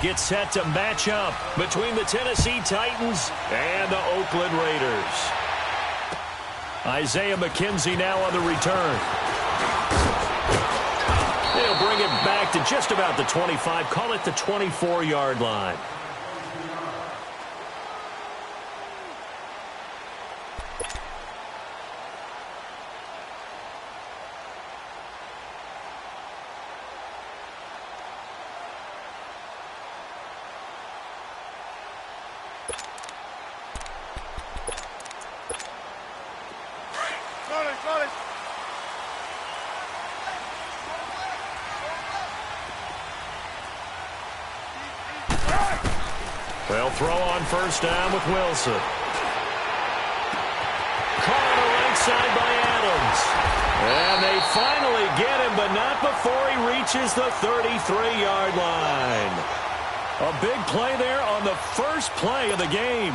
get set to match up between the Tennessee Titans and the Oakland Raiders. Isaiah McKenzie now on the return. They'll bring it back to just about the 25, call it the 24-yard line. They'll throw on first down with Wilson. Caught on the right side by Adams. And they finally get him, but not before he reaches the 33-yard line. A big play there on the first play of the game.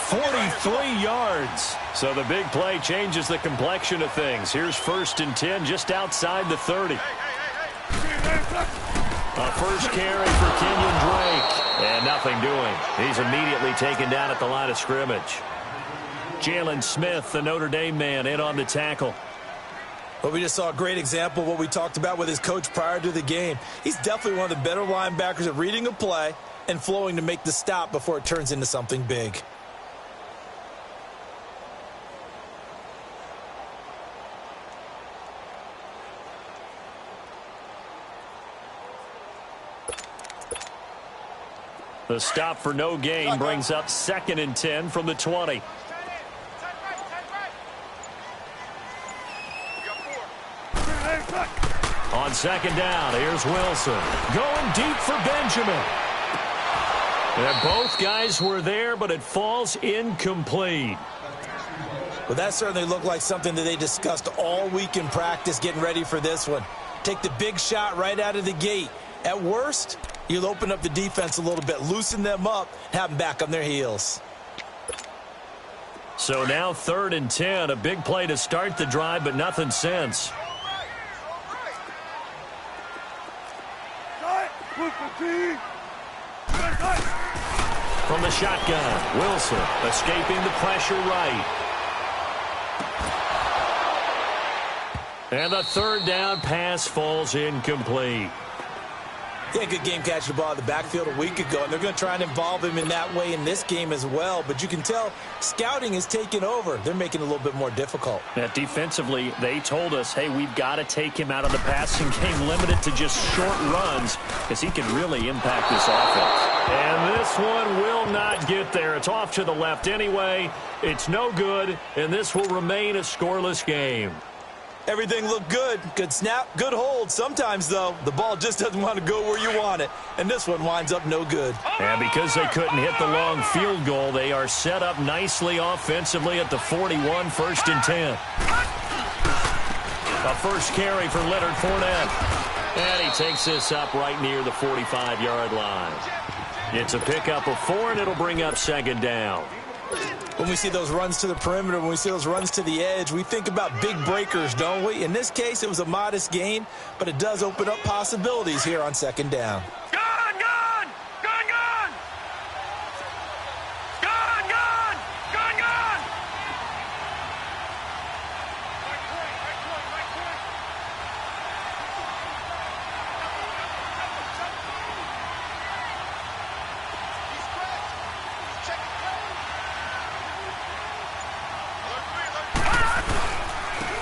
43 yards. So the big play changes the complexion of things. Here's 1st and 10 just outside the 30. A first carry for Kenyon Drake. And nothing doing. He's immediately taken down at the line of scrimmage. Jalen Smith, the Notre Dame man, in on the tackle. Well, we just saw a great example of what we talked about with his coach prior to the game. He's definitely one of the better linebackers at reading a play and flowing to make the stop before it turns into something big. The stop for no gain brings up 2nd and 10 from the 20. On 2nd down, here's Wilson. Going deep for Benjamin. And both guys were there, but it falls incomplete. Well, that certainly looked like something that they discussed all week in practice getting ready for this one. Take the big shot right out of the gate. At worst, you'll open up the defense a little bit, loosen them up, have them back on their heels. So now 3rd and 10, a big play to start the drive, but nothing since. From the shotgun, Wilson escaping the pressure right. And the 3rd down pass falls incomplete. He had a good game catching the ball in the backfield a week ago, and they're going to try and involve him in that way in this game as well. But you can tell scouting is taking over. They're making it a little bit more difficult. Yeah, defensively, they told us, hey, we've got to take him out of the passing game, limited to just short runs, because he can really impact this offense. And this one will not get there. It's off to the left anyway. It's no good, and this will remain a scoreless game. Everything looked good. Good snap, good hold. Sometimes, though, the ball just doesn't want to go where you want it. And this one winds up no good. And because they couldn't hit the long field goal, they are set up nicely offensively at the 41, 1st and 10. A first carry for Leonard Fournette. And he takes this up right near the 45-yard line. It's a pickup of 4, and it'll bring up 2nd down. When we see those runs to the perimeter, when we see those runs to the edge, we think about big breakers, don't we? In this case, it was a modest gain, but it does open up possibilities here on 2nd down.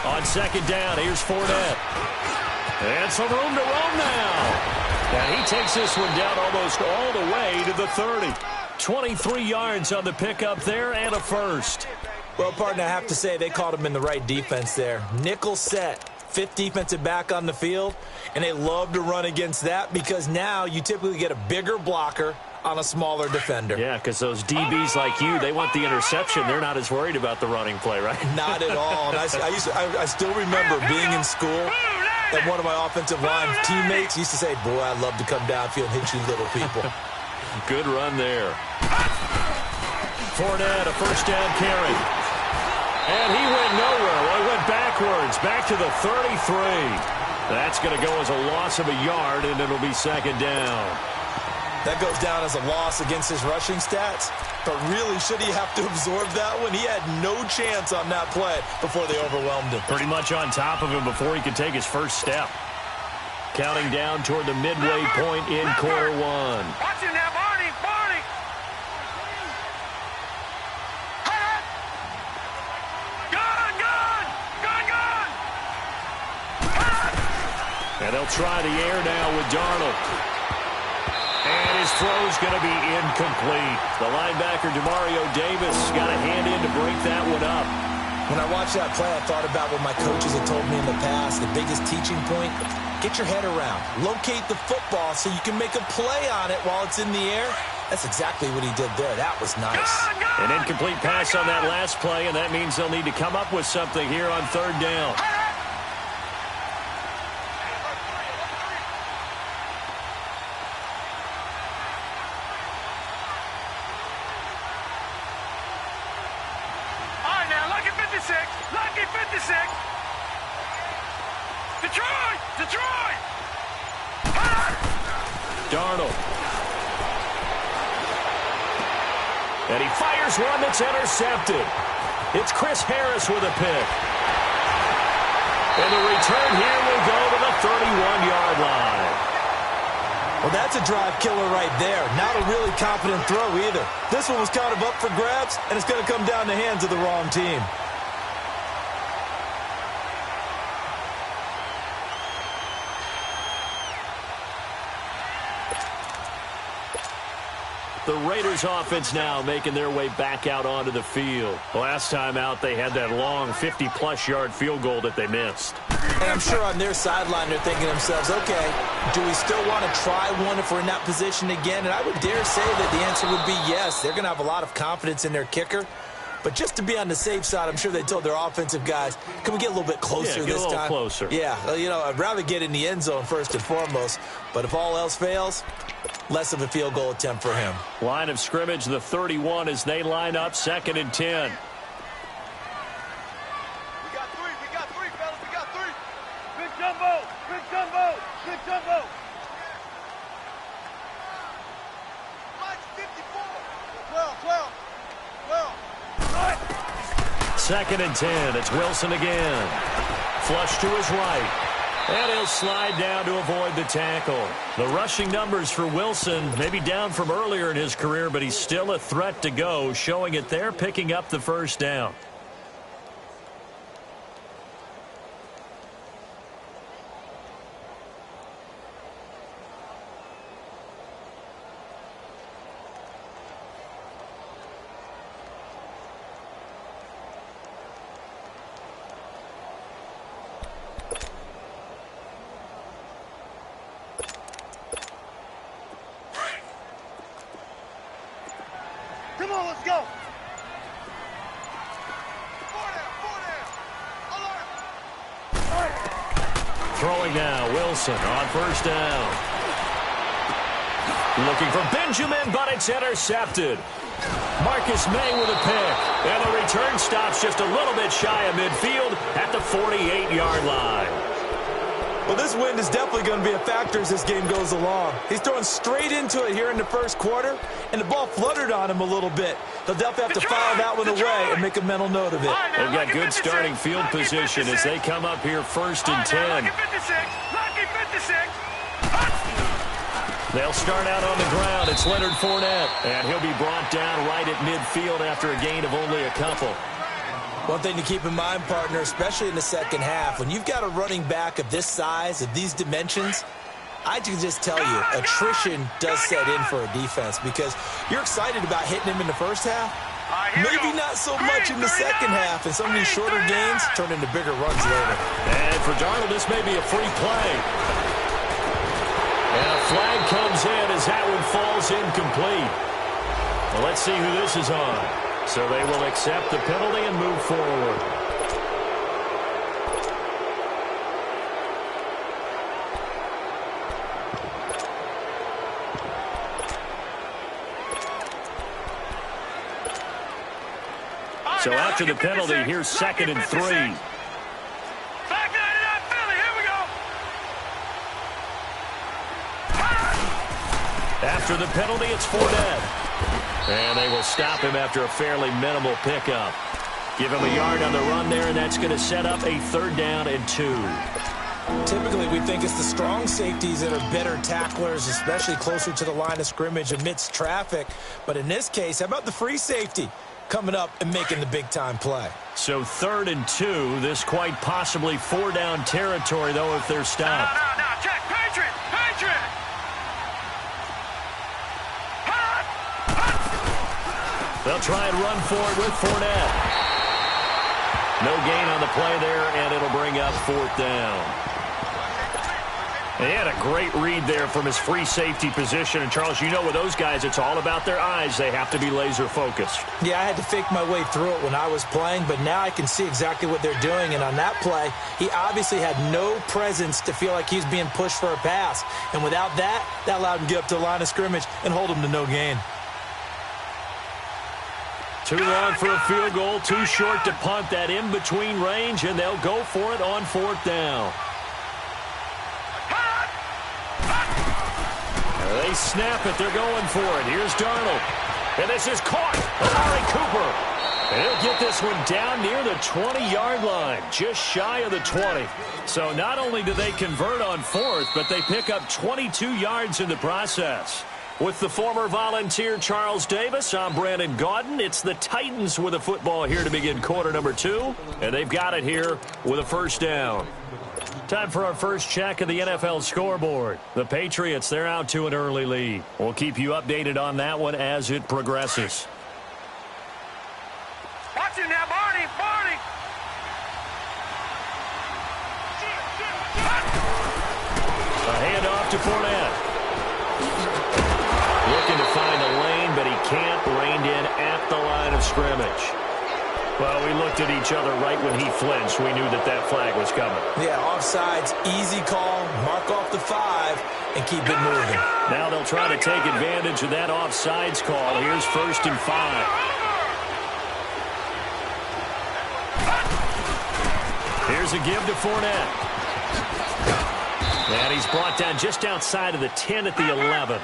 On 2nd down, here's Fournette. And some room to roam now. And he takes this one down almost all the way to the 30. 23 yards on the pickup there and a first. Well, partner, I have to say they called him in the right defense there. Nickel set, 5th defensive back on the field, and they love to run against that because now you typically get a bigger blocker on a smaller defender. Yeah, because those DBs like you, they want the interception. They're not as worried about the running play, right? Not at all. And I still remember being in school, and one of my offensive line teammates used to say, boy, I'd love to come downfield and hit you little people. Good run there. Fournette, a first down carry. And he went nowhere. Well, he went backwards, back to the 33. That's going to go as a loss of a yard, and it'll be 2nd down. That goes down as a loss against his rushing stats. But really, should he have to absorb that one? He had no chance on that play before they overwhelmed him. Pretty much on top of him before he could take his first step. Counting down toward the midway point in quarter one. Watch him now, Barney! Barney! Gun! Gun! Gun! Gun! And they'll try the air now with Darnold. And his throw's going to be incomplete. The linebacker, Demario Davis, got a hand in to break that one up. When I watched that play, I thought about what my coaches had told me in the past. The biggest teaching point, get your head around. Locate the football so you can make a play on it while it's in the air. That's exactly what he did there. That was nice. An incomplete pass on that last play, and that means they'll need to come up with something here on third down. Lucky 56. Detroit! Detroit! Darnold. And he fires one that's intercepted. It's Chris Harris with a pick. And the return here will go to the 31-yard line. Well, that's a drive killer right there. Not a really confident throw either. This one was kind of up for grabs, and it's going to come down the hands of the wrong team. The Raiders offense now making their way back out onto the field. Last time out, they had that long 50-plus yard field goal that they missed. And I'm sure on their sideline they're thinking to themselves, okay, do we still want to try one if we're in that position again? And I would dare say that the answer would be yes. They're going to have a lot of confidence in their kicker. But just to be on the safe side, I'm sure they told their offensive guys, can we get a little bit closer this time? Get a little closer. Yeah, well, you know, I'd rather get in the end zone first and foremost. But if all else fails, less of a field goal attempt for him. Line of scrimmage, the 31 as they line up, 2nd and 10. We got three, fellas, we got three. Big jumbo, big jumbo, big jumbo. Mike's 54. 12. 2nd and 10. It's Wilson again. Flush to his right. And he'll slide down to avoid the tackle. The rushing numbers for Wilson maybe down from earlier in his career, but he's still a threat to go, showing it there, picking up the first down. Come on, let's go. Throwing now, Wilson on first down. Looking for Benjamin, but it's intercepted. Marcus May with a pick. And the return stops just a little bit shy of midfield at the 48-yard line. Well, this wind is definitely going to be a factor as this game goes along. He's throwing straight into it here in the first quarter, and the ball fluttered on him a little bit. He'll definitely have to file that one away and make a mental note of it. They've got good starting field position as they come up here 1st and 10. They'll start out on the ground. It's Leonard Fournette, and he'll be brought down right at midfield after a gain of only a couple. One thing to keep in mind, partner, especially in the second half, when you've got a running back of this size, of these dimensions, I can just tell you, attrition does set in for a defense because you're excited about hitting him in the first half. Maybe not so much in the second half, and some of these shorter gains turn into bigger runs later. And for Darnold, this may be a free play. And a flag comes in as that one falls incomplete. Well, let's see who this is on. So they will accept the penalty and move forward. So after the penalty, here's 2nd and 3. After the penalty, it's Fournette. And they will stop him after a fairly minimal pickup. Give him a yard on the run there, and that's going to set up a 3rd down and 2. Typically, we think it's the strong safeties that are better tacklers, especially closer to the line of scrimmage amidst traffic. But in this case, how about the free safety coming up and making the big-time play? So 3rd and 2. This quite possibly 4-down territory, though, if they're stopped. No, check. Patriot! They'll try and run for it with Fournette. No gain on the play there, and it'll bring up 4th down. He had a great read there from his free safety position. And, Charles, you know with those guys, it's all about their eyes. They have to be laser-focused. Yeah, I had to fake my way through it when I was playing, but now I can see exactly what they're doing. And on that play, he obviously had no presence to feel like he's being pushed for a pass. And without that, that allowed him to get up to the line of scrimmage and hold him to no gain. Too long for a field goal, too short to punt. That in-between range, and they'll go for it on 4th down. They snap it. They're going for it. Here's Darnold. And this is caught. Amari Cooper. And he'll get this one down near the 20-yard line, just shy of the 20. So not only do they convert on 4th, but they pick up 22 yards in the process. With the former Volunteer Charles Davis, I'm Brandon Gaudin. It's the Titans with a football here to begin quarter number 2, and they've got it here with a 1st down. Time for our first check of the NFL scoreboard. The Patriots, they're out to an early lead. We'll keep you updated on that one as it progresses. Watch it now, Barney! A handoff to Fournette. Looking to find a lane, but he can't. Reined in at the line of scrimmage. Well, we looked at each other right when he flinched. We knew that that flag was coming. Yeah, offsides, easy call, mark off the 5, and keep it moving. Now they'll try to take advantage of that offsides call. Here's 1st and 5. Here's a give to Fournette. And he's brought down just outside of the 10 at the 11.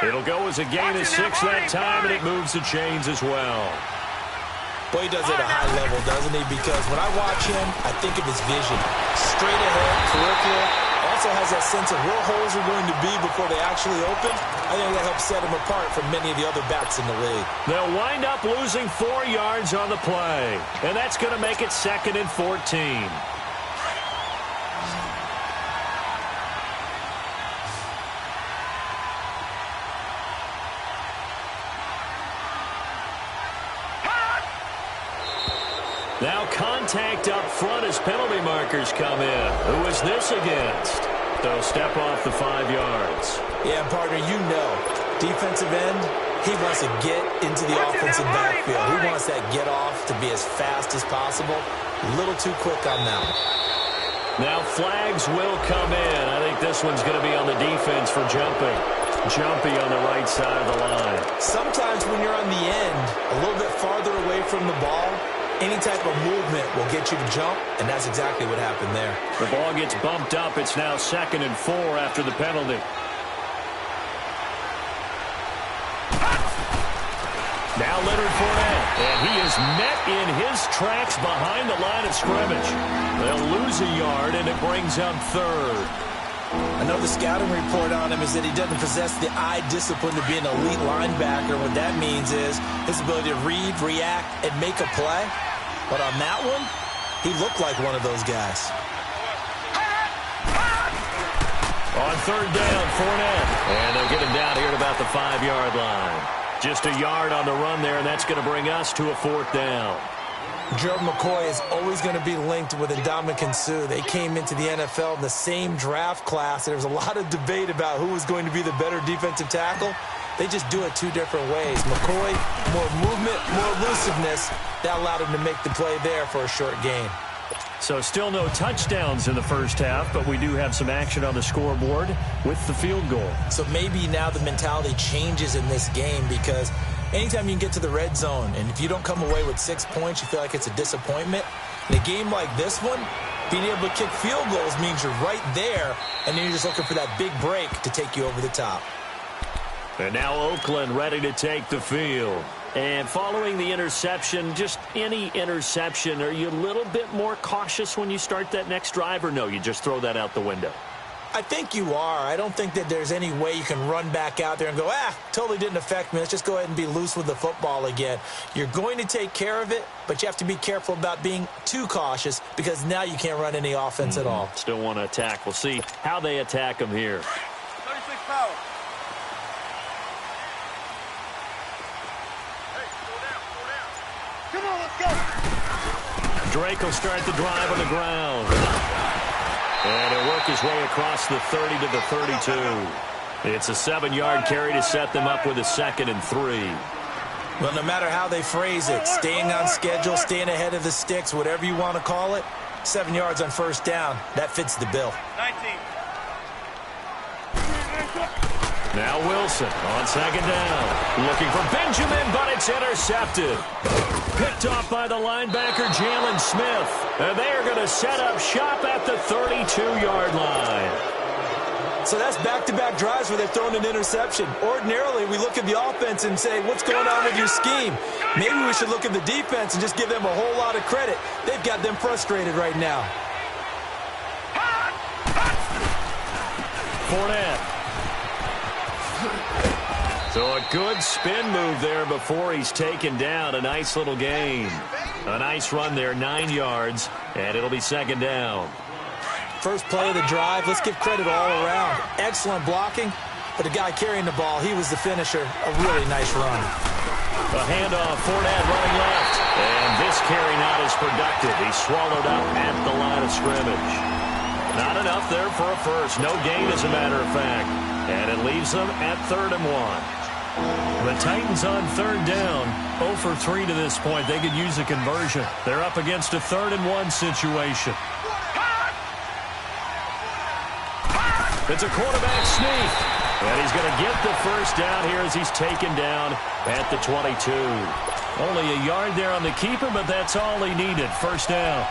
It'll go as a gain of 6 that time, and it moves the chains as well. Boy, he does it at a high level, doesn't he? Because when I watch him, I think of his vision. Straight ahead, peripheral. Also has that sense of where holes are going to be before they actually open. I think that helps set him apart from many of the other backs in the league. They'll wind up losing 4 yards on the play. And that's going to make it 2nd and 14. Now contact up front as penalty markers come in. Who is this against? They'll step off the 5 yards. Yeah, partner, you know, defensive end, he wants to get into the offensive backfield. He wants that get off to be as fast as possible. A little too quick on that one. Now flags will come in. I think this one's going to be on the defense for jumping. Jumpy on the right side of the line. Sometimes when you're on the end, a little bit farther away from the ball, any type of movement will get you to jump, and that's exactly what happened there. The ball gets bumped up. It's now 2nd and 4 after the penalty. Now Leonard Fournette, and he is met in his tracks behind the line of scrimmage. They'll lose a yard, and it brings up 3rd. I know the scouting report on him is that he doesn't possess the eye discipline to be an elite linebacker. What that means is his ability to read, react, and make a play. But on that one, he looked like one of those guys. On 3rd down, Fournette. And they'll get him down here at about the 5-yard line. Just a yard on the run there, and that's going to bring us to a 4th down. Gerald McCoy is always going to be linked with Ndamukong Suh. They came into the NFL in the same draft class. There was a lot of debate about who was going to be the better defensive tackle. They just do it 2 different ways. McCoy, more movement, more elusiveness. That allowed him to make the play there for a short gain. So still no touchdowns in the first half, but we do have some action on the scoreboard with the field goal. So maybe now the mentality changes in this game because anytime you can get to the red zone, and if you don't come away with 6 points, you feel like it's a disappointment. In a game like this one, being able to kick field goals means you're right there, and then you're just looking for that big break to take you over the top. And now Oakland ready to take the field. And following the interception, just any interception, are you a little bit more cautious when you start that next drive, or no, you just throw that out the window? I think you are. I don't think that there's any way you can run back out there and go, totally didn't affect me. Let's just go ahead and be loose with the football again. You're going to take care of it, but you have to be careful about being too cautious because now you can't run any offense at all. Still want to attack. We'll see how they attack them here. 36 power. Come on, let's go. Drake will start the drive on the ground. And he'll work his way across the 30 to the 32. It's a 7-yard carry to set them up with a 2nd and 3. Well, no matter how they phrase it, staying on schedule, staying ahead of the sticks, whatever you want to call it, 7 yards on first down, that fits the bill. 19. Now Wilson on 2nd down. Looking for Benjamin, but it's intercepted. Picked off by the linebacker, Jalen Smith. And they are going to set up shop at the 32-yard line. So that's back-to-back drives where they've thrown an interception. Ordinarily, we look at the offense and say, what's going on with your scheme? Maybe we should look at the defense and just give them a whole lot of credit. They've got them frustrated right now. Fournette. So a good spin move there before he's taken down. A nice little gain. A nice run there, 9 yards, and it'll be 2nd down. First play of the drive, let's give credit all around. Excellent blocking, but the guy carrying the ball, he was the finisher. A really nice run. A handoff, Fournette running left. And this carry not as productive. He's swallowed up at the line of scrimmage. Not enough there for a first. No gain, as a matter of fact. And it leaves them at 3rd and 1. The Titans on 3rd down, 0 for 3 to this point. They could use a conversion. They're up against a 3rd and 1 situation. It's a quarterback sneak. And he's going to get the first down here as he's taken down at the 22. Only a yard there on the keeper, but that's all he needed. First down.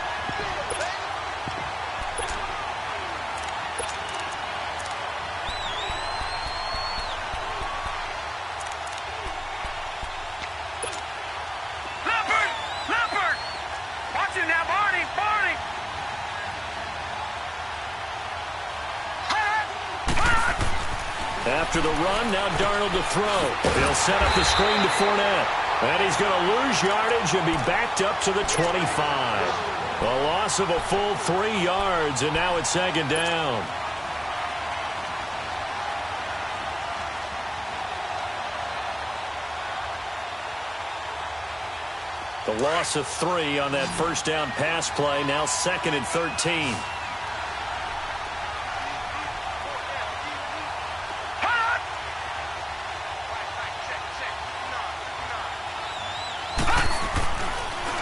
After the run, now Darnold to throw. He'll set up the screen to Fournette. And he's going to lose yardage and be backed up to the 25. A loss of a full 3 yards, and now it's 2nd down. The loss of 3 on that first down pass play, now 2nd and 13.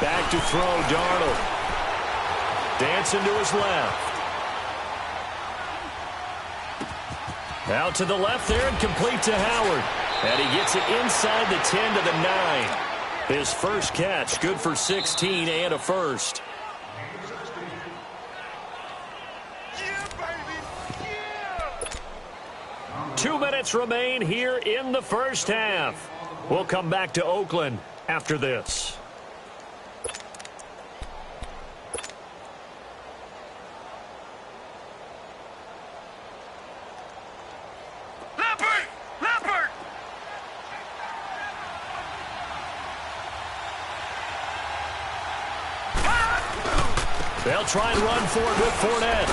Back to throw, Darnold. Dancing to his left. Out to the left there and complete to Howard. And he gets it inside the 10 to the 9. His first catch, good for 16 and a first. Yeah, baby. Yeah. 2 minutes remain here in the first half. We'll come back to Oakland after this. They'll try and run for it with Fournette.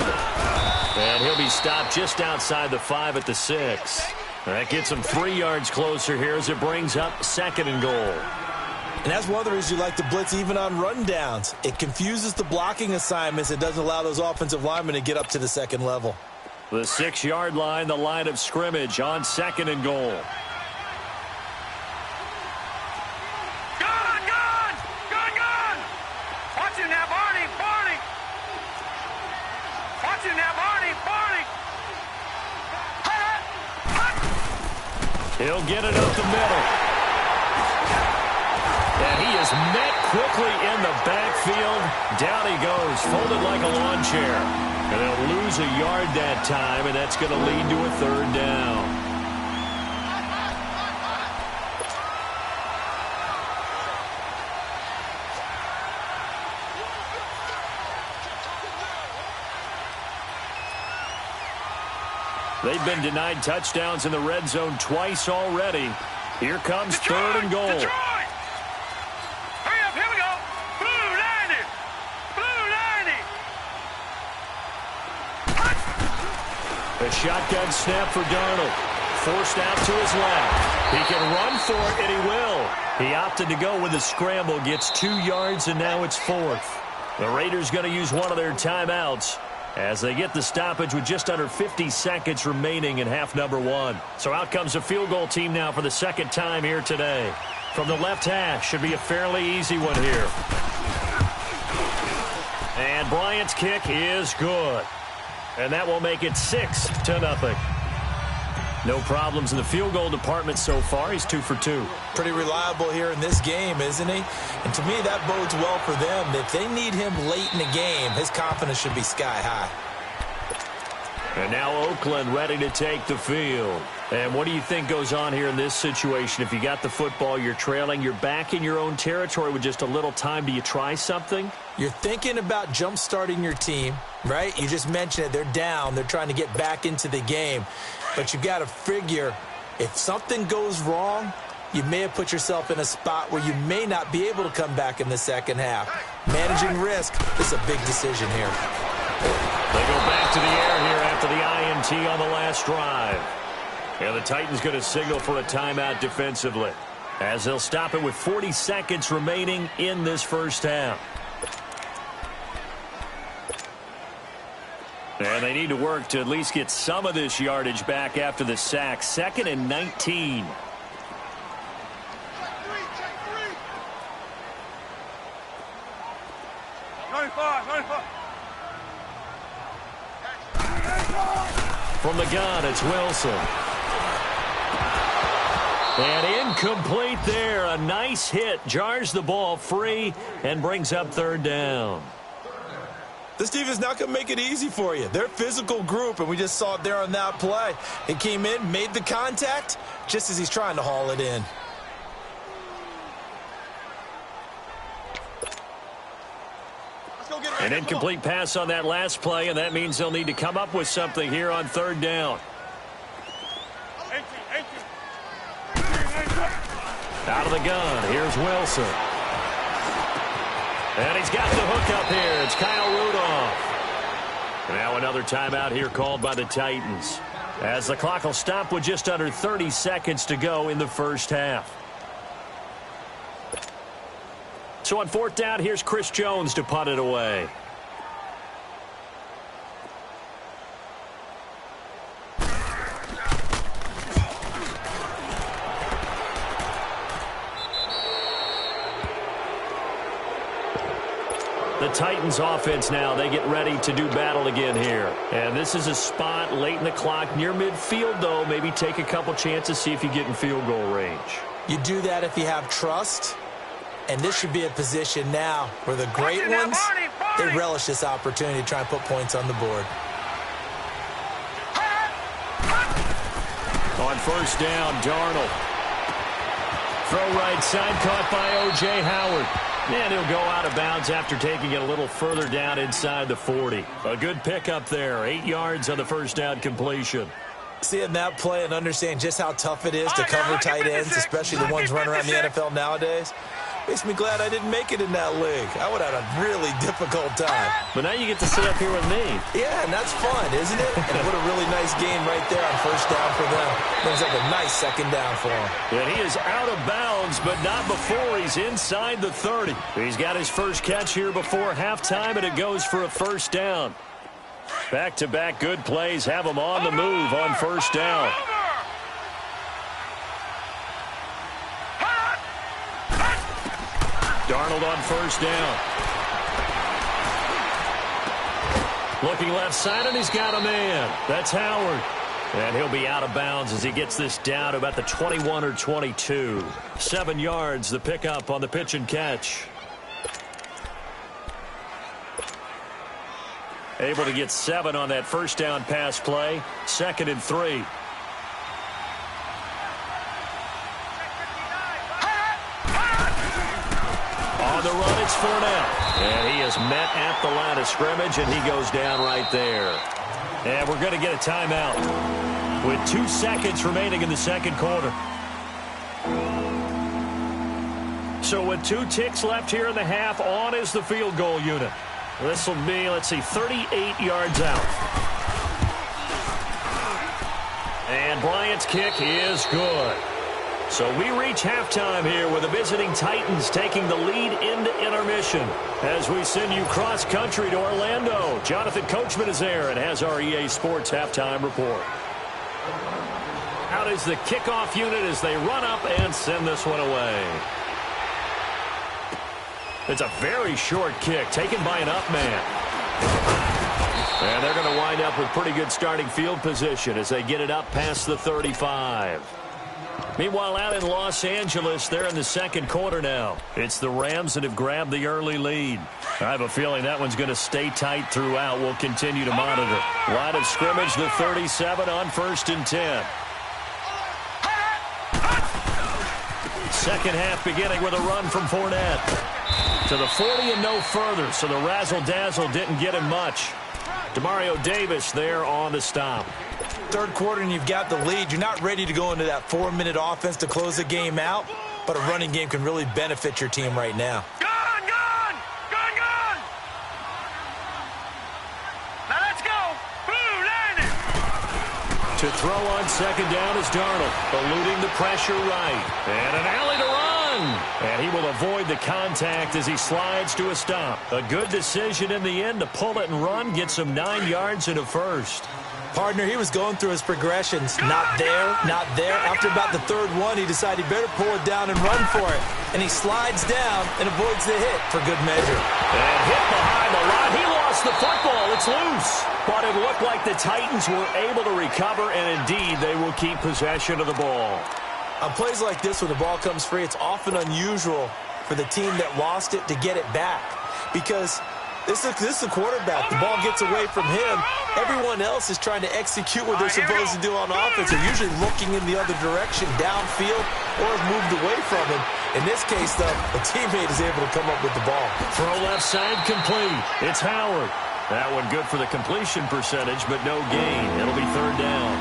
And he'll be stopped just outside the 5 at the 6. That gets him 3 yards closer here as it brings up 2nd and goal. And that's one of the reasons you like to blitz even on rundowns. It confuses the blocking assignments. It doesn't allow those offensive linemen to get up to the 2nd level. The 6-yard line, the line of scrimmage on 2nd and goal. He'll get it up the middle. And he is met quickly in the backfield. Down he goes, folded like a lawn chair. And they'll lose a yard that time, and that's going to lead to a 3rd down. They've been denied touchdowns in the red zone twice already. Here comes Detroit, 3rd and goal. Detroit! Hurry up, here we go. Blue 90. Blue 90. A shotgun snap for Darnold. Forced out to his left. He can run for it, and he will. He opted to go with a scramble, gets 2 yards, and now it's 4th. The Raiders going to use one of their timeouts as they get the stoppage with just under 50 seconds remaining in half number 1. So out comes a field goal team now for the 2nd time here today. From the left hash, should be a fairly easy one here. And Bryant's kick is good. And that will make it 6-0. No problems in the field goal department so far. He's 2 for 2. Pretty reliable here in this game, isn't he? And to me, that bodes well for them. If they need him late in the game, his confidence should be sky high. And now Oakland ready to take the field. And what do you think goes on here in this situation? If you got the football, you're trailing, you're back in your own territory with just a little time. Do you try something? You're thinking about jump-starting your team, right? You just mentioned it. They're down. They're trying to get back into the game. But you've got to figure, if something goes wrong, you may have put yourself in a spot where you may not be able to come back in the second half. Managing risk is a big decision here. They go back to the air here after the INT on the last drive. And the Titans going to signal for a timeout defensively, as they'll stop it with 40 seconds remaining in this first half. And they need to work to at least get some of this yardage back after the sack. 2nd and 19. From the gun, it's Wilson. And incomplete there. A nice hit. Jars the ball free and brings up 3rd down. This defense is not going to make it easy for you. They're a physical group, and we just saw it there on that play. He came in, made the contact, just as he's trying to haul it in. An incomplete pass on that last play, and that means they'll need to come up with something here on 3rd down. Out of the gun, here's Wilson. And he's got the hook up here. It's Kyle Rudolph. Now another timeout here called by the Titans, as the clock will stop with just under 30 seconds to go in the first half. So on 4th down, here's Chris Jones to punt it away. The Titans offense now, they get ready to do battle again here. And this is a spot late in the clock near midfield, though. Maybe take a couple chances, see if you get in field goal range. You do that if you have trust. And this should be a position now where the great ones, they relish this opportunity to try and put points on the board. On 1st down, Darnold. Throw right side, caught by O.J. Howard. And he'll go out of bounds after taking it a little further down inside the 40. A good pickup there. 8 yards on the 1st down completion. Seeing that play and understand just how tough it is to cover tight ends, especially the ones running around the NFL nowadays, makes me glad I didn't make it in that league. I would have had a really difficult time. But now you get to sit up here with me. Yeah, and that's fun, isn't it? And what a really nice game right there on 1st down for them. Brings up a nice 2nd down for him. And he is out of bounds, but not before he's inside the 30. He's got his first catch here before halftime, and it goes for a 1st down. Back-to-back good plays have him on the move on 1st down. Darnold on 1st down. Looking left side, and he's got a man. That's Howard. And he'll be out of bounds as he gets this down to about the 21 or 22. 7 yards, the pickup on the pitch and catch. Able to get 7 on that 1st down pass play. 2nd and 3. On the run, it's Fournette. And he is met at the line of scrimmage, and he goes down right there. And we're going to get a timeout with 2 seconds remaining in the second quarter. So with 2 ticks left here in the half, on is the field goal unit. This will be, let's see, 38 yards out. And Bryant's kick is good. So we reach halftime here with the visiting Titans taking the lead into intermission. As we send you cross-country to Orlando, Jonathan Coachman is there and has our EA Sports halftime report. Out is the kickoff unit as they run up and send this one away. It's a very short kick taken by an up man. And they're going to wind up with pretty good starting field position as they get it up past the 35. Meanwhile, out in Los Angeles, they're in the second quarter now. It's the Rams that have grabbed the early lead. I have a feeling that one's going to stay tight throughout. We'll continue to monitor. Line of scrimmage, the 37 on 1st and 10. Second half beginning with a run from Fournette. To the 40 and no further, so the razzle-dazzle didn't get him much. Demario Davis there on the stop. Third quarter and you've got the lead. You're not ready to go into that 4-minute offense to close the game out, but a running game can really benefit your team right now. Gone! Now let's go! Blue, landing! To throw on second down is Darnold, eluding the pressure right. And an alley to run. And he will avoid the contact as he slides to a stop. A good decision in the end to pull it and run, gets him 9 yards and a first. Partner, he was going through his progressions. Not there, not there. After about the third one, he decided he better pull it down and run for it. And he slides down and avoids the hit for good measure. And hit behind the line. He lost the football. It's loose. But it looked like the Titans were able to recover, and indeed they will keep possession of the ball. On plays like this, when the ball comes free, it's often unusual for the team that lost it to get it back. Because this is the quarterback. The ball gets away from him. Everyone else is trying to execute what they're supposed to do on offense. They're usually looking in the other direction, downfield, or have moved away from him. In this case, though, a teammate is able to come up with the ball. Throw left side complete. It's Howard. That one good for the completion percentage, but no gain. It'll be third down.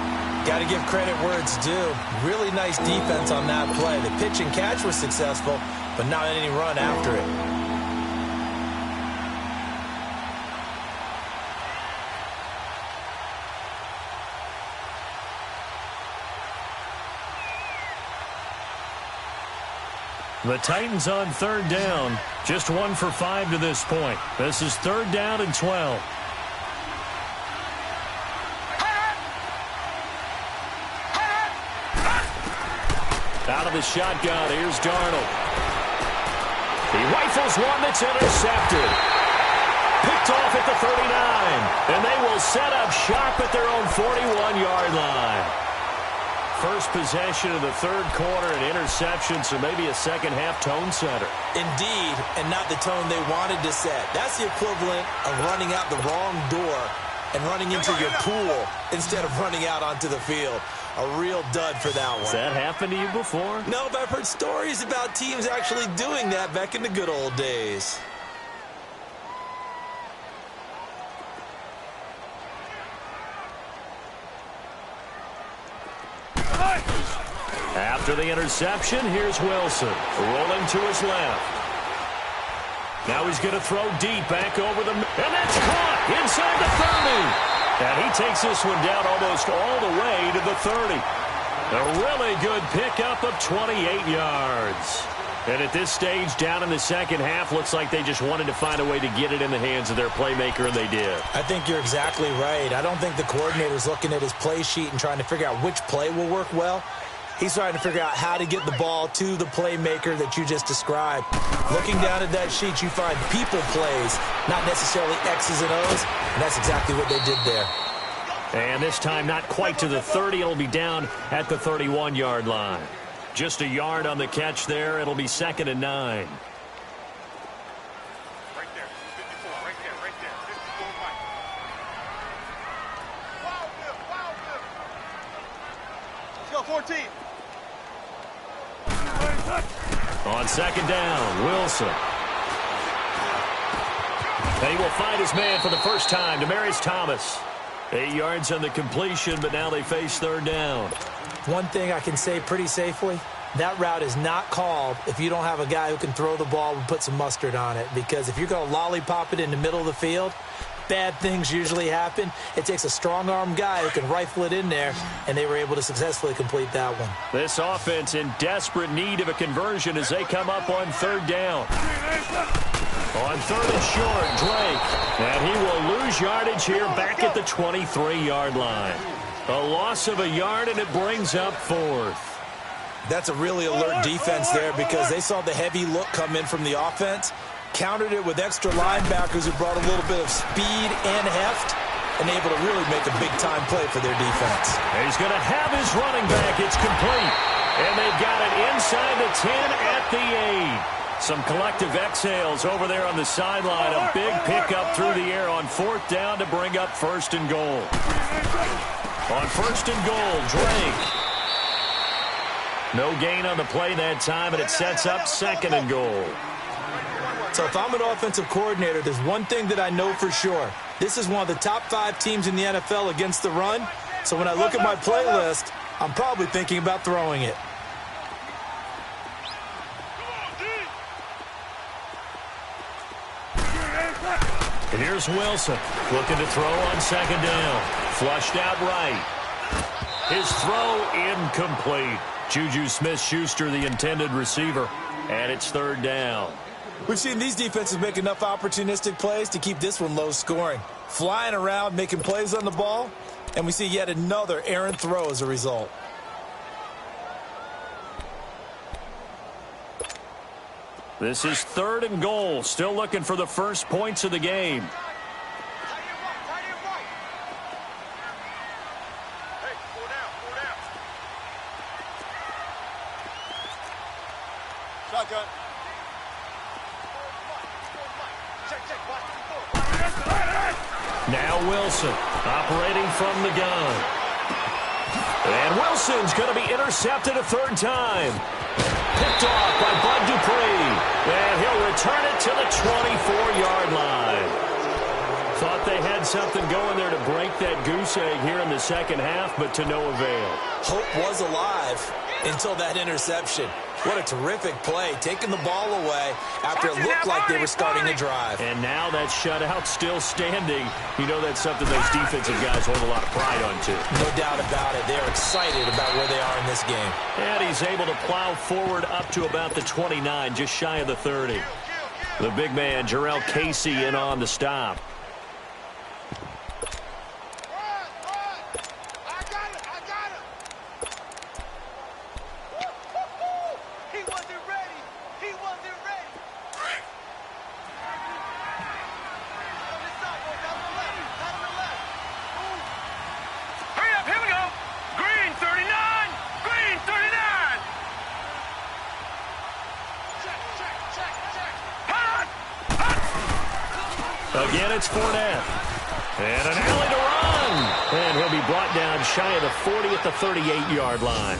Got to give credit where it's due. Really nice defense on that play. The pitch and catch was successful, but not any run after it. The Titans on third down. Just 1 for 5 to this point. This is third down and 12. Out of the shotgun, here's Darnold. He rifles one that's intercepted. Picked off at the 39. And they will set up shop at their own 41-yard line. First possession of the third quarter, an interception, so maybe a second-half tone setter. Indeed, and not the tone they wanted to set. That's the equivalent of running out the wrong door and running into your pool instead of running out onto the field. A real dud for that one. Has that happened to you before? No, but I've heard stories about teams actually doing that back in the good old days. After the interception, here's Wilson, rolling to his left. Now he's going to throw deep back over the... And that's caught inside the 30. And he takes this one down almost all the way to the 30. A really good pickup of 28 yards. And at this stage, down in the second half, looks like they just wanted to find a way to get it in the hands of their playmaker, and they did. I think you're exactly right. I don't think the coordinator's looking at his play sheet and trying to figure out which play will work well. He's trying to figure out how to get the ball to the playmaker that you just described. Looking down at that sheet, you find people plays, not necessarily X's and O's, and that's exactly what they did there. And this time not quite to the 30. It'll be down at the 31-yard line. Just a yard on the catch there. It'll be 2nd and 9. Right there, 54, right there, 54 right. Wild flip. Let's go, 14. On second down, Wilson. And he will find his man for the first time, Demaryius Thomas. 8 yards on the completion, but now they face third down. One thing I can say pretty safely, that route is not called if you don't have a guy who can throw the ball and put some mustard on it. Because if you're going to lollipop it in the middle of the field, bad things usually happen. It takes a strong-arm guy who can rifle it in there, and they were able to successfully complete that one. This offense in desperate need of a conversion as they come up on third down. On third and short, Drake. And he will lose yardage here back at the 23-yard line. A loss of a yard, and it brings up fourth. That's a really alert defense there because they saw the heavy look come in from the offense, countered it with extra linebackers who brought a little bit of speed and heft, and able to really make a big-time play for their defense. He's going to have his running back. It's complete. And they've got it inside the 10 at the 8. Some collective exhales over there on the sideline. A big pickup through the air on fourth down to bring up first and goal. On first and goal, Drake. No gain on the play that time, and it sets up second and goal. So if I'm an offensive coordinator, there's one thing that I know for sure. This is one of the top 5 teams in the NFL against the run. So when I look at my play list, I'm probably thinking about throwing it. And here's Wilson looking to throw on second down. Flushed out right. His throw incomplete. Juju Smith-Schuster, the intended receiver, and it's third down. We've seen these defenses make enough opportunistic plays to keep this one low scoring. Flying around, making plays on the ball, and we see yet another errant throw as a result. This is third and goal. Still looking for the first points of the game. Shotgun. Now Wilson operating from the gun. And Wilson's going to be intercepted a third time. Picked off by Bud Dupree. And he'll return it to the 24-yard line. Thought they had something going there to break that goose egg here in the second half, but to no avail. Hope was alive until that interception. What a terrific play, taking the ball away after it looked like they were starting a drive. And now that shutout still standing. You know that's something those defensive guys hold a lot of pride on, too. No doubt about it. They're excited about where they are in this game. And he's able to plow forward up to about the 29, just shy of the 30. The big man, Jarrell Casey, in on the stop. Again, it's Fournette. And an alley to run. And he'll be brought down shy of the 40 at the 38-yard line.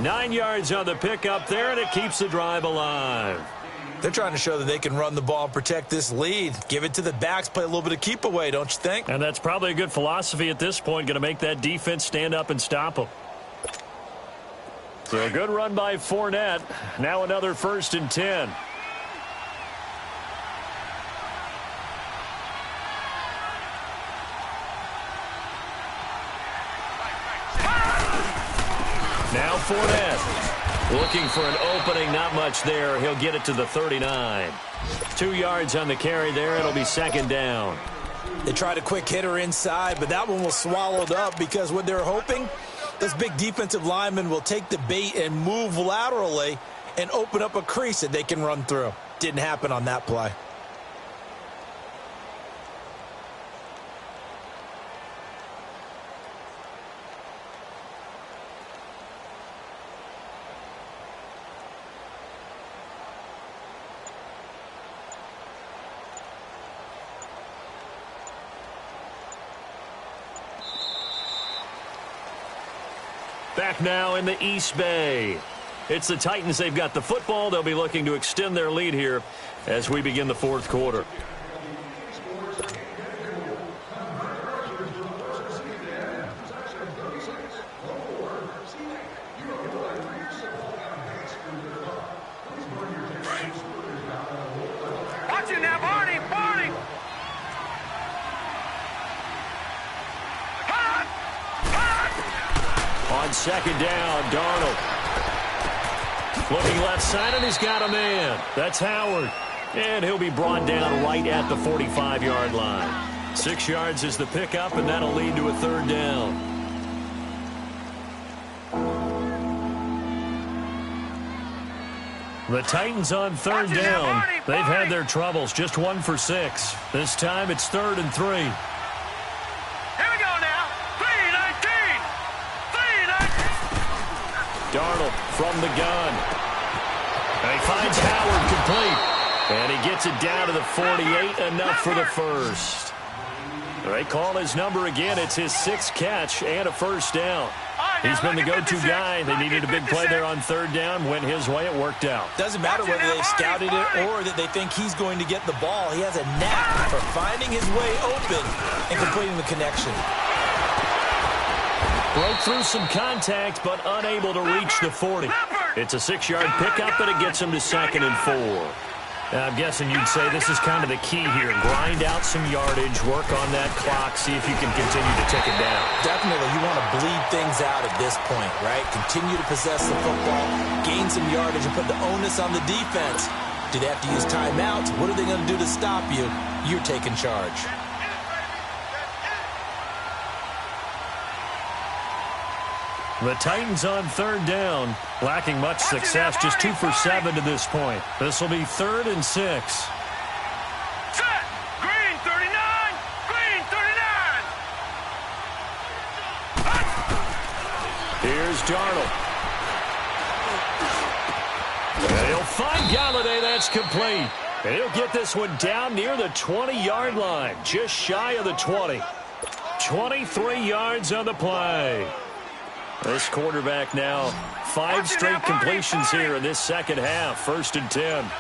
9 yards on the pickup there, and it keeps the drive alive. They're trying to show that they can run the ball and protect this lead. Give it to the backs, play a little bit of keep away, don't you think? And that's probably a good philosophy at this point, going to make that defense stand up and stop them. So a good run by Fournette. Now another 1st and 10. Now Fournette looking for an opening, not much there. He'll get it to the 39. 2 yards on the carry there. It'll be second down. They tried a quick hitter inside, but that one was swallowed up because what they're hoping, this big defensive lineman will take the bait and move laterally and open up a crease that they can run through. Didn't happen on that play. Back now in the East Bay. It's the Titans. They've got the football. They'll be looking to extend their lead here as we begin the fourth quarter. second down. Darnold looking left side, and he's got a man. That's Howard. And he'll be brought down right at the 45-yard line. 6 yards is the pickup, and that'll lead to a third down. The Titans on third down. They've had their troubles, just 1 for 6. This time it's 3rd and 3. Here we go now. 3-19. 3-19. Darnold from the gun. And he finds Howard complete. And he gets it down to the 48, enough for the first. They call his number again. It's his 6th catch and a first down. He's been the go-to guy. They needed a big play there on third down. Went his way. It worked out. Doesn't matter whether they've scouted it or that they think he's going to get the ball. He has a knack for finding his way open and completing the connection. Broke through some contact, but unable to reach the 40. It's a 6-yard pickup, and it gets him to 2nd and 4. I'm guessing you'd say this is kind of the key here. Grind out some yardage, work on that clock, see if you can continue to tick it down. Definitely, you want to bleed things out at this point, right? Continue to possess the football, gain some yardage, and put the onus on the defense. Do they have to use timeouts? What are they going to do to stop you? You're taking charge. The Titans on third down, lacking much success, just 2 for 7 to this point. This will be 3rd and 6. Set. Green 39. Green 39. Here's Darnold. And he'll find Galladay. That's complete. And he'll get this one down near the 20-yard line, just shy of the 20. 23 yards on the play. This quarterback now 5 straight completions here in this second half. 1st and 10.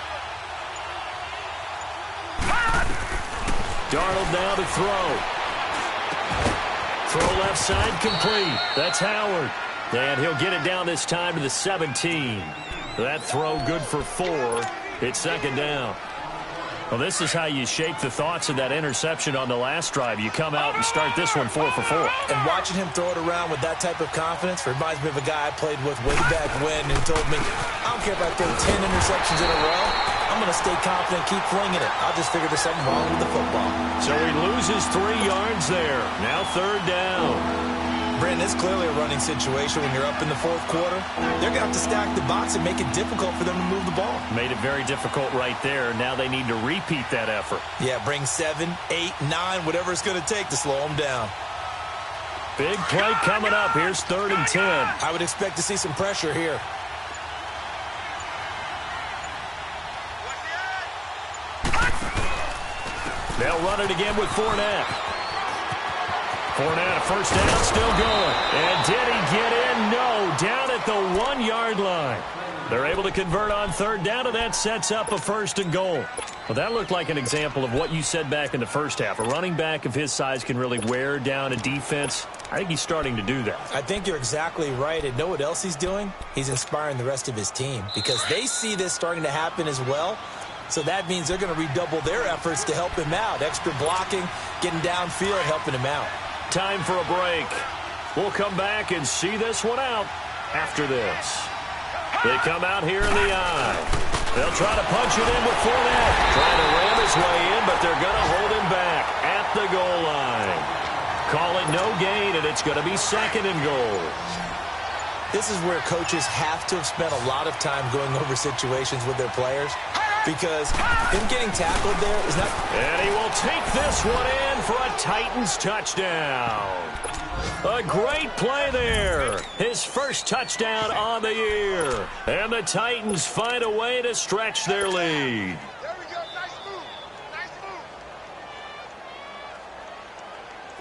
Darnold now to throw. Throw left side complete. That's Howard. And he'll get it down this time to the 17. That throw good for 4. It's 2nd down. Well, this is how you shape the thoughts of that interception on the last drive. You come out and start this one 4 for 4. And watching him throw it around with that type of confidence reminds me of a guy I played with way back when who told me, I don't care if I throw 10 interceptions in a row. I'm going to stay confident, keep flinging it. I'll just figure there's something wrong with the football. So he loses 3 yards there. Now 3rd down. Brandon, it's clearly a running situation when you're up in the 4th quarter. They're going to have to stack the box and make it difficult for them to move the ball. Made it very difficult right there. Now they need to repeat that effort. Yeah, bring 7, 8, 9, whatever it's going to take to slow them down. Big play coming up. Here's 3rd and 10. I would expect to see some pressure here. They'll run it again with Fournette. Fournette, a first down, still going. And did he get in? No, down at the 1-yard line. They're able to convert on 3rd down, and that sets up a 1st and goal. Well, that looked like an example of what you said back in the first half. A running back of his size can really wear down a defense. I think he's starting to do that. I think you're exactly right. And know what else he's doing? He's inspiring the rest of his team because they see this starting to happen as well. So that means they're going to redouble their efforts to help him out. Extra blocking, getting downfield, helping him out. Time for a break. We'll come back and see this one out after this. They come out here in the eye. They'll try to punch it in with Fournette. Trying to ram his way in, but they're going to hold him back at the goal line. Call it no gain, and it's going to be 2nd and goal. This is where coaches have to have spent a lot of time going over situations with their players because him getting tackled there is not... And he will take this one in for a Titans touchdown. A great play there. His first touchdown on the year. And the Titans find a way to stretch their lead. There we go. Nice move. Nice move.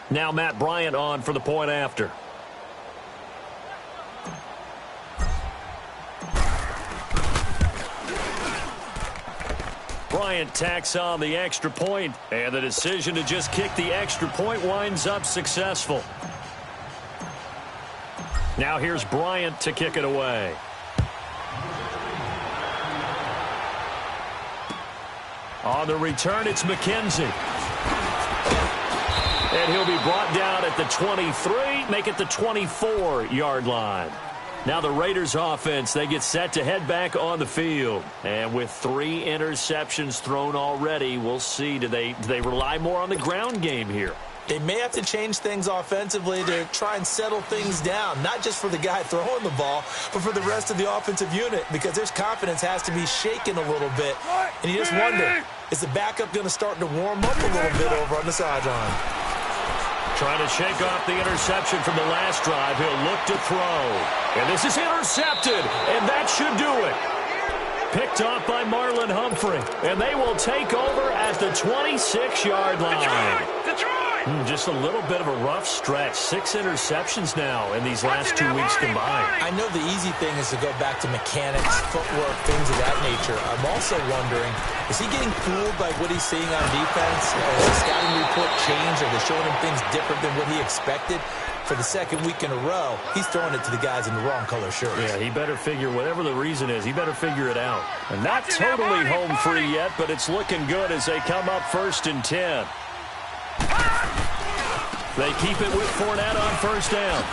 Now Matt Bryant on for the point after. Bryant tacks on the extra point, and the decision to just kick the extra point winds up successful. Now here's Bryant to kick it away. On the return, it's McKenzie. And And he'll be brought down at the 23, make it the 24-yard line. Now the Raiders offense, they get set to head back on the field. And with 3 interceptions thrown already, we'll see. Do they rely more on the ground game here? They may have to change things offensively to try and settle things down, not just for the guy throwing the ball, but for the rest of the offensive unit, because their confidence has to be shaken a little bit. And you just wonder, is the backup going to start to warm up a little bit over on the sideline? Trying to shake off the interception from the last drive. He'll look to throw. And this is intercepted, and that should do it. Picked off by Marlon Humphrey, and they will take over at the 26-yard line. Just a little bit of a rough stretch. 6 interceptions now in these last 2 weeks combined. I know the easy thing is to go back to mechanics, footwork, things of that nature. I'm also wondering, is he getting fooled by what he's seeing on defense? Has the scouting report changed? Are they showing him things different than what he expected? For the second week in a row, he's throwing it to the guys in the wrong color shirts. Yeah, he better figure, whatever the reason is, he better figure it out. And not totally home free yet, but it's looking good as they come up 1st and 10. They keep it with Fournette on 1st down.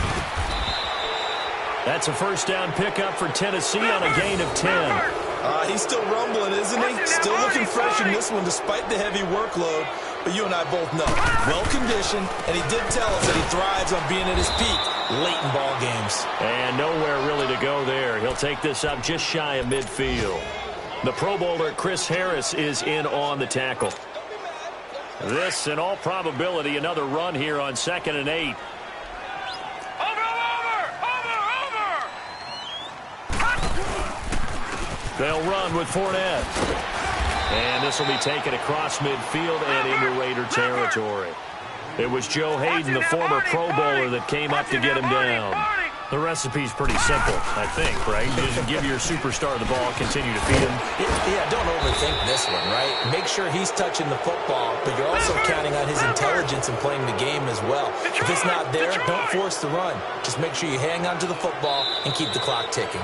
That's a 1st down pickup for Tennessee on a gain of 10. He's still rumbling, isn't he? Still looking fresh in this one despite the heavy workload. But you and I both know, well-conditioned, and he did tell us that he thrives on being at his peak late in ball games. And nowhere really to go there. He'll take this up just shy of midfield. The Pro Bowler Chris Harris is in on the tackle. This, in all probability, another run here on 2nd and 8. They'll run with Fournette. And this will be taken across midfield and into Raider territory. It was Joe Hayden, the former Pro Bowler, that came up to get him down. The recipe's pretty simple, I think, right? You just give your superstar the ball, continue to feed him. Yeah, don't overthink this one, right? Make sure he's touching the football, but you're also counting on his intelligence in playing the game as well. If it's not there, don't force the run. Just make sure you hang on to the football and keep the clock ticking.